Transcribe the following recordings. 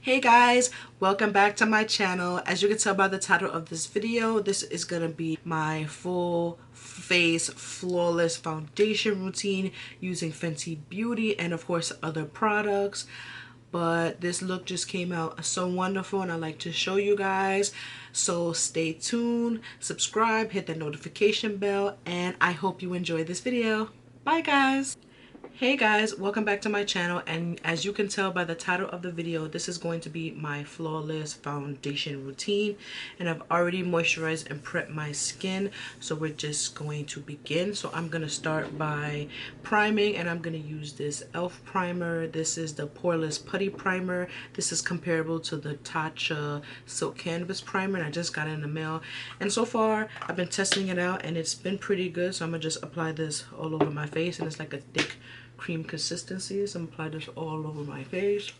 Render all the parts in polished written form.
Hey guys, welcome back to my channel. As you can tell by the title of this video, this is gonna be my full face flawless foundation routine using Fenty Beauty and of course other products. But this look just came out so wonderful and I like to show you guys. So stay tuned, subscribe, hit the notification bell, and I hope you enjoy this video. Bye guys. Hey guys, welcome back to my channel, and as you can tell by the title of the video, this is going to be my flawless foundation routine, and I've already moisturized and prepped my skin, so we're just going to begin. So I'm going to start by priming, and I'm going to use this e.l.f. primer. This is the Poreless Putty Primer. This is comparable to the Tatcha Silk Canvas Primer, and I just got it in the mail, and so far I've been testing it out and it's been pretty good. So I'm going to just apply this all over my face, and it's like a thick cream consistency, so I'm applying this all over my face,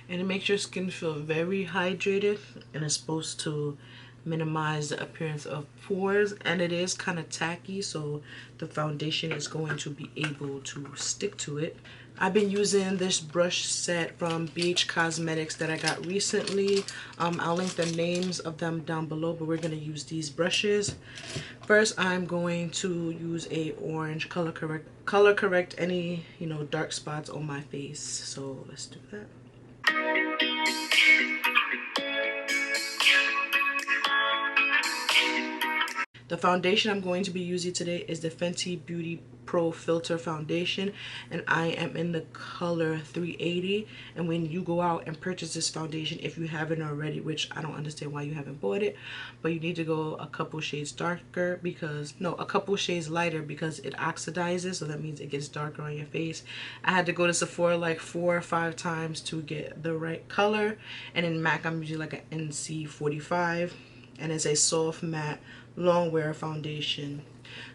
and it makes your skin feel very hydrated, and it's supposed to minimize the appearance of pores, and it is kind of tacky, so the foundation is going to be able to stick to it. I've been using this brush set from BH Cosmetics that I got recently. I'll link the names of them down below, but we're going to use these brushes. First, I'm going to use a orange color correct any dark spots on my face. So let's do that. The foundation I'm going to be using today is the Fenty Beauty Pro Filter Foundation, and I am in the color 380. And when you go out and purchase this foundation, if you haven't already, which I don't understand why you haven't bought it, but you need to go a couple shades darker, because a couple shades lighter, because it oxidizes, so that means it gets darker on your face. I had to go to Sephora like 4 or 5 times to get the right color, and in MAC I'm using like an NC 45, and it's a soft matte long wear foundation.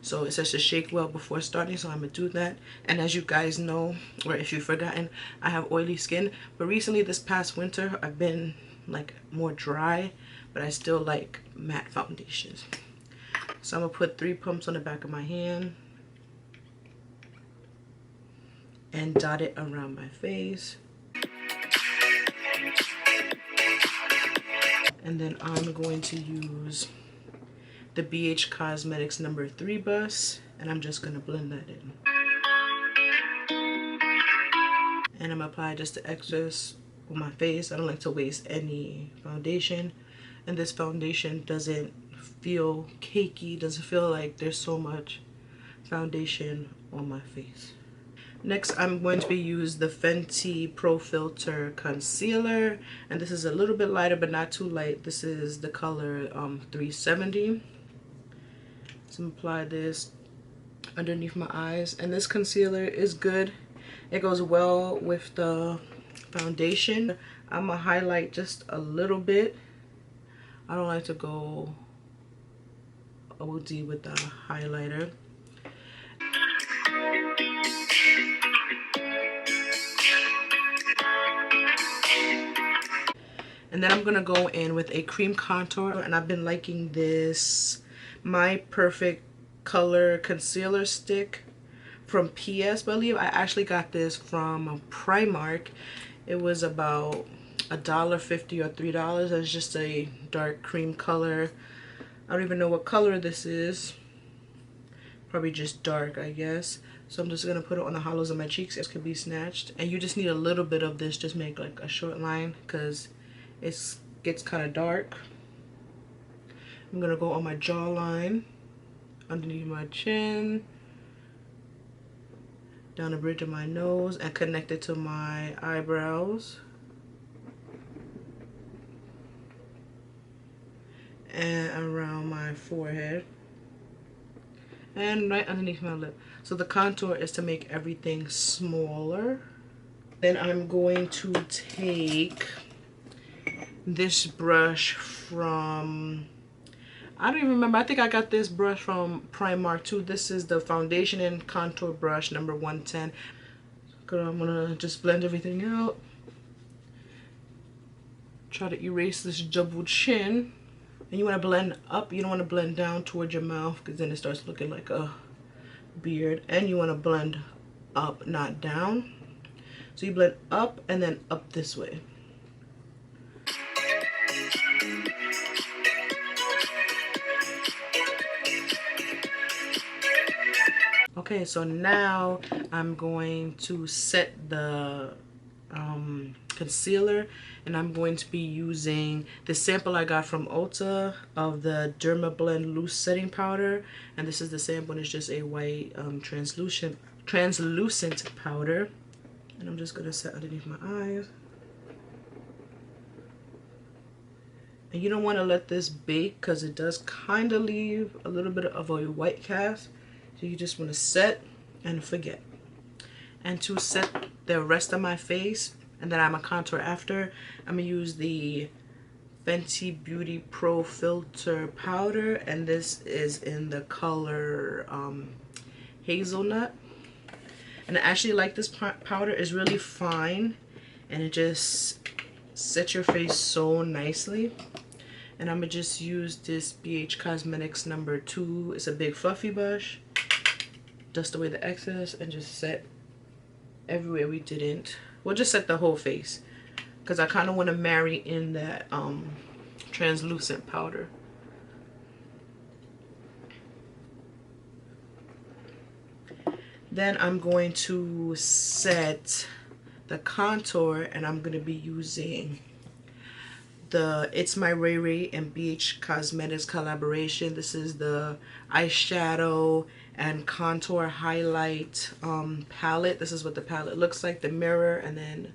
So it says to shake well before starting, so I'm gonna do that. And as you guys know, or if you've forgotten, I have oily skin, but recently this past winter I've been like more dry, but I still like matte foundations. So I'm gonna put 3 pumps on the back of my hand and dot it around my face. And then I'm going to use the BH Cosmetics number 3 bus, and I'm just going to blend that in. And I'm going to apply just the excess on my face. I don't like to waste any foundation, and this foundation doesn't feel cakey, doesn't feel like there's so much foundation on my face. Next, I'm going to be using the Fenty Pro Filter Concealer, and this is a little bit lighter but not too light. This is the color 370. So I'm apply this underneath my eyes, and this concealer is good. It goes well with the foundation. I'm gonna highlight just a little bit. I don't like to go OD with the highlighter. And then I'm gonna go in with a cream contour, and I've been liking this My Perfect Color concealer stick from PS, I believe. I actually got this from Primark. It was about $1.50 or $3. It's just a dark cream color. I don't even know what color this is. Probably just dark, I guess. So I'm just gonna put it on the hollows of my cheeks. It could be snatched, and you just need a little bit of this. Just make like a short line, because it gets kind of dark. I'm gonna go on my jawline, underneath my chin, down the bridge of my nose, and connect it to my eyebrows, and around my forehead, and right underneath my lip. So the contour is to make everything smaller. Then I'm going to take this brush from, I don't even remember, I think I got this brush from Primark too. This is the foundation and contour brush number 110. I'm gonna just blend everything out. Try to erase this double chin. And you want to blend up, you don't want to blend down towards your mouth, because then it starts looking like a beard. And you want to blend up, not down. So you blend up and then up this way. Okay, so now I'm going to set the concealer, and I'm going to be using the sample I got from Ulta of the Derma Blend Loose Setting Powder, and this is the sample, and it's just a white translucent powder, and I'm just gonna set underneath my eyes. And you don't want to let this bake because it does kind of leave a little bit of a white cast, so you just want to set and forget. And to set the rest of my face, and then I'm a contour after, I'm gonna use the Fenty Beauty Pro Filter powder, and this is in the color Hazelnut. And I actually like this powder. It's really fine, and it just sets your face so nicely. And I'm gonna just use this BH Cosmetics number 2. It's a big fluffy brush. Dust away the excess and just set everywhere we didn't. We'll just set the whole face because I kind of want to marry in that translucent powder. Then I'm going to set the contour, and I'm going to be using the It's My Ray Ray and BH Cosmetics collaboration. This is the eyeshadow and contour highlight palette. This is what the palette looks like, the mirror, and then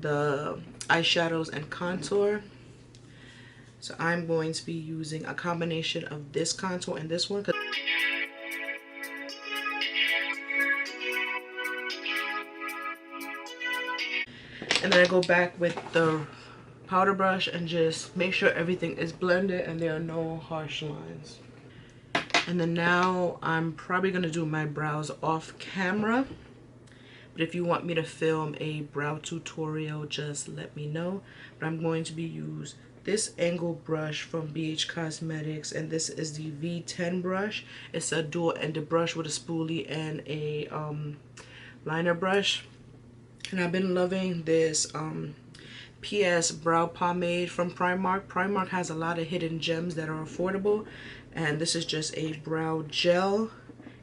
the eyeshadows and contour. So I'm going to be using a combination of this contour and this one. And then I go back with the powder brush and just make sure everything is blended and there are no harsh lines. And then now I'm probably going to do my brows off camera. But if you want me to film a brow tutorial, just let me know. But I'm going to be use this angle brush from BH Cosmetics, and this is the V10 brush. It's a dual-ended brush with a spoolie and a liner brush. And I've been loving this PS brow pomade from Primark. Primark has a lot of hidden gems that are affordable, and this is just a brow gel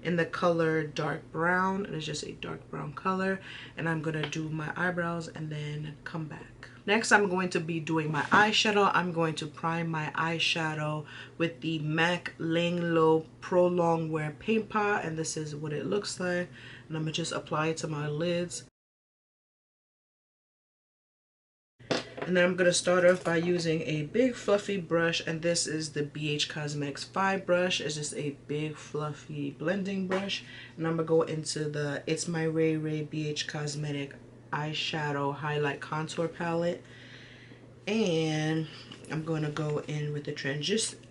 in the color dark brown, and it's just a dark brown color. And I'm gonna do my eyebrows and then come back. Next, I'm going to be doing my eyeshadow. I'm going to prime my eyeshadow with the MAC Lang Lo Pro Longwear Paint Pot, and this is what it looks like. And I'm gonna just apply it to my lids. And then I'm going to start off by using a big fluffy brush, and this is the BH Cosmetics 5 brush. It's just a big fluffy blending brush. And I'm going to go into the It's My Ray Ray BH Cosmetic eyeshadow highlight contour palette. And I'm going to go in with the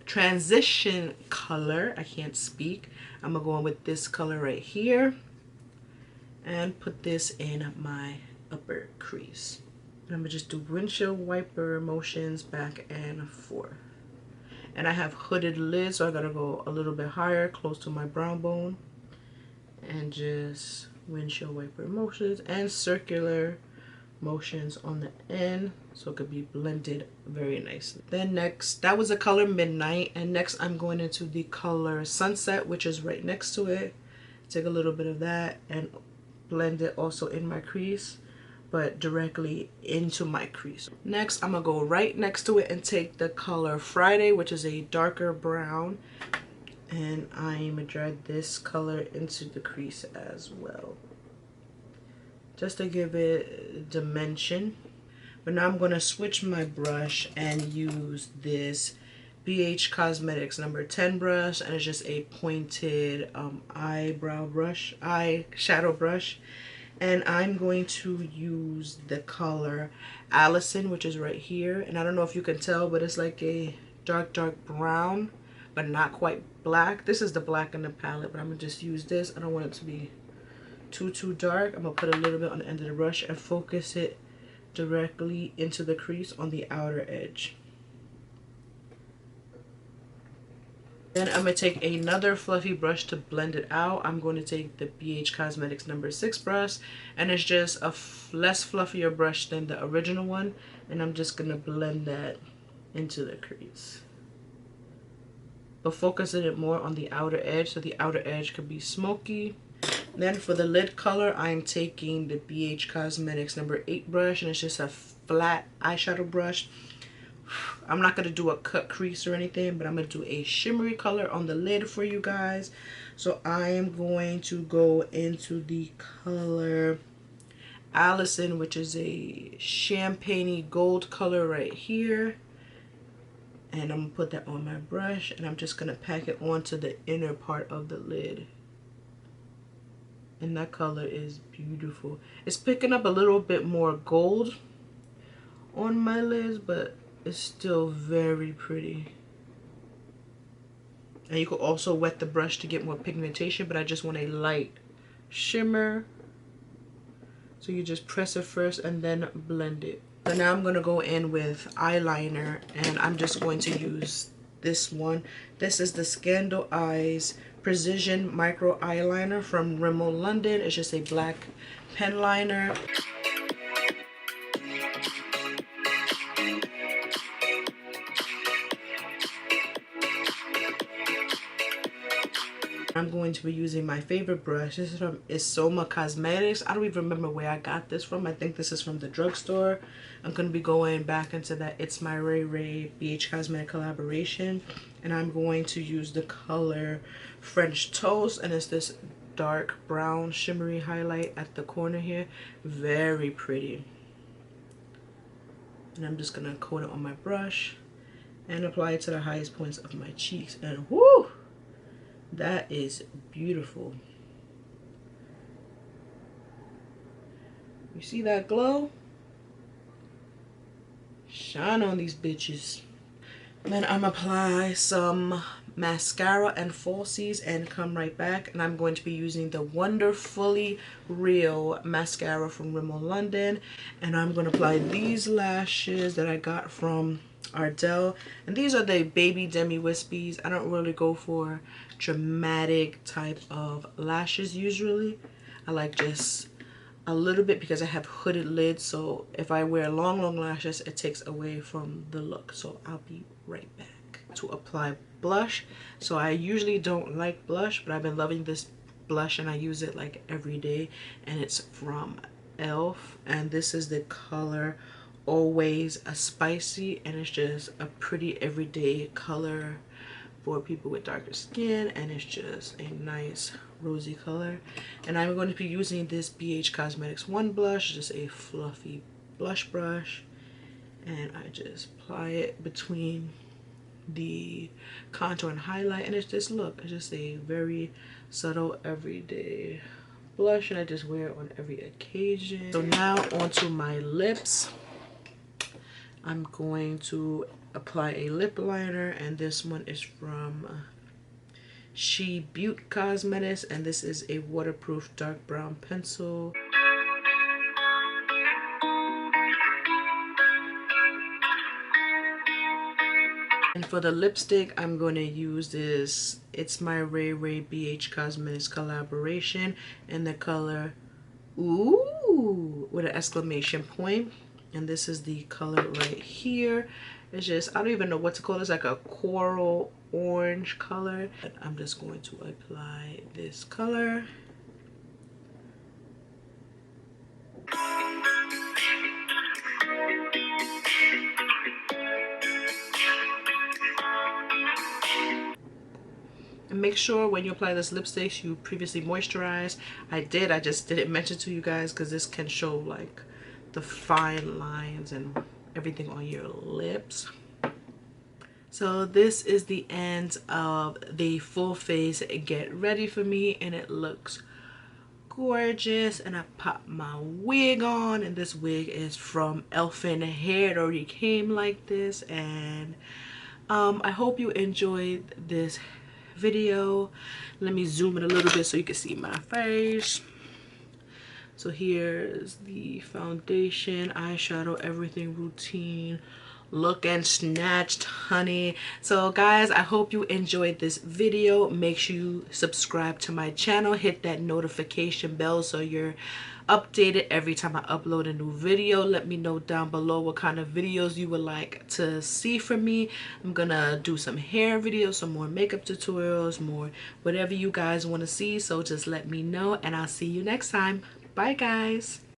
transition color. I can't speak. I'm going to go in with this color right here and put this in my upper crease. And I'm going to just do windshield wiper motions back and forth. And I have hooded lids, so I got to go a little bit higher, close to my brow bone. And just windshield wiper motions and circular motions on the end, so it could be blended very nicely. Then next, that was the color Midnight. And next I'm going into the color Sunset, which is right next to it. Take a little bit of that and blend it also in my crease, but directly into my crease. Next, I'm gonna go right next to it and take the color Friday, which is a darker brown, and I'm gonna drag this color into the crease as well, just to give it dimension. But now I'm gonna switch my brush and use this BH Cosmetics number 10 brush, and it's just a pointed eyeshadow brush. And I'm going to use the color Allison, which is right here. And I don't know if you can tell, but it's like a dark brown, but not quite black. This is the black in the palette, but I'm going to just use this. I don't want it to be too dark. I'm going to put a little bit on the end of the brush and focus it directly into the crease on the outer edge. Then I'm going to take another fluffy brush to blend it out. I'm going to take the BH Cosmetics number 6 brush, and it's just a less fluffier brush than the original one, and I'm just going to blend that into the crease, but focusing it more on the outer edge so the outer edge could be smoky. Then for the lid color, I'm taking the BH Cosmetics number 8 brush, and it's just a flat eyeshadow brush. I'm not going to do a cut crease or anything, but I'm going to do a shimmery color on the lid for you guys. So I am going to go into the color Allison, which is a champagne gold color right here. And I'm going to put that on my brush, and I'm just going to pack it onto the inner part of the lid. And that color is beautiful. It's picking up a little bit more gold on my lids, but it's still very pretty. And you could also wet the brush to get more pigmentation, but I just want a light shimmer. So you just press it first and then blend it. So now I'm going to go in with eyeliner, and I'm just going to use this one. This is the Scandal Eyes Precision Micro Eyeliner from Rimmel London. It's just a black pen liner. I'm going to be using my favorite brush. This is from Isoma Cosmetics. I don't even remember where I got this from. I think this is from the drugstore. I'm going to be going back into that It's My Ray Ray BH Cosmetic collaboration. And I'm going to use the color French Toast. And it's this dark brown shimmery highlight at the corner here. Very pretty. And I'm just going to coat it on my brush and apply it to the highest points of my cheeks. And whoo! That is beautiful. You see that glow? Shine on these bitches. Then I'm apply some mascara and falsies and come right back. And I'm going to be using the Wonderfully Real mascara from Rimmel London. And I'm going to apply these lashes that I got from Ardell, and these are the baby demi wispies. I don't really go for dramatic type of lashes usually. I like just a little bit because I have hooded lids, so if I wear long lashes it takes away from the look. So I'll be right back to apply blush. So I usually don't like blush, but I've been loving this blush and I use it like every day, and it's from Elf, and this is the color Always a Spicy, and it's just a pretty everyday color for people with darker skin, and it's just a nice rosy color. And I'm going to be using this BH Cosmetics 1 blush, just a fluffy blush brush, and I just apply it between the contour and highlight, and it's just, look, it's just a very subtle everyday blush, and I just wear it on every occasion. So now onto my lips. I'm going to apply a lip liner, and this one is from She Beauty Cosmetics, and this is a waterproof dark brown pencil. And for the lipstick, I'm going to use this It's My Ray Ray BH Cosmetics collaboration in the color Ooh with an exclamation point. And this is the color right here. It's just, I don't even know what to call it. It's like a coral orange color. But I'm just going to apply this color. And make sure when you apply this lipstick you previously moisturize. I did, I just didn't mention to you guys because this can show like the fine lines and everything on your lips. So this is the end of the full face get ready for me, and it looks gorgeous. And I popped my wig on, and this wig is from Elfin Hair. It already came like this, and I hope you enjoyed this video. Let me zoom in a little bit so you can see my face. So here's the foundation, eyeshadow, everything routine looking snatched, honey. So guys, I hope you enjoyed this video. Make sure you subscribe to my channel, hit that notification bell so you're updated every time I upload a new video. Let me know down below what kind of videos you would like to see from me. I'm gonna do some hair videos, some more makeup tutorials, more whatever you guys want to see. So just let me know, and I'll see you next time. Bye guys.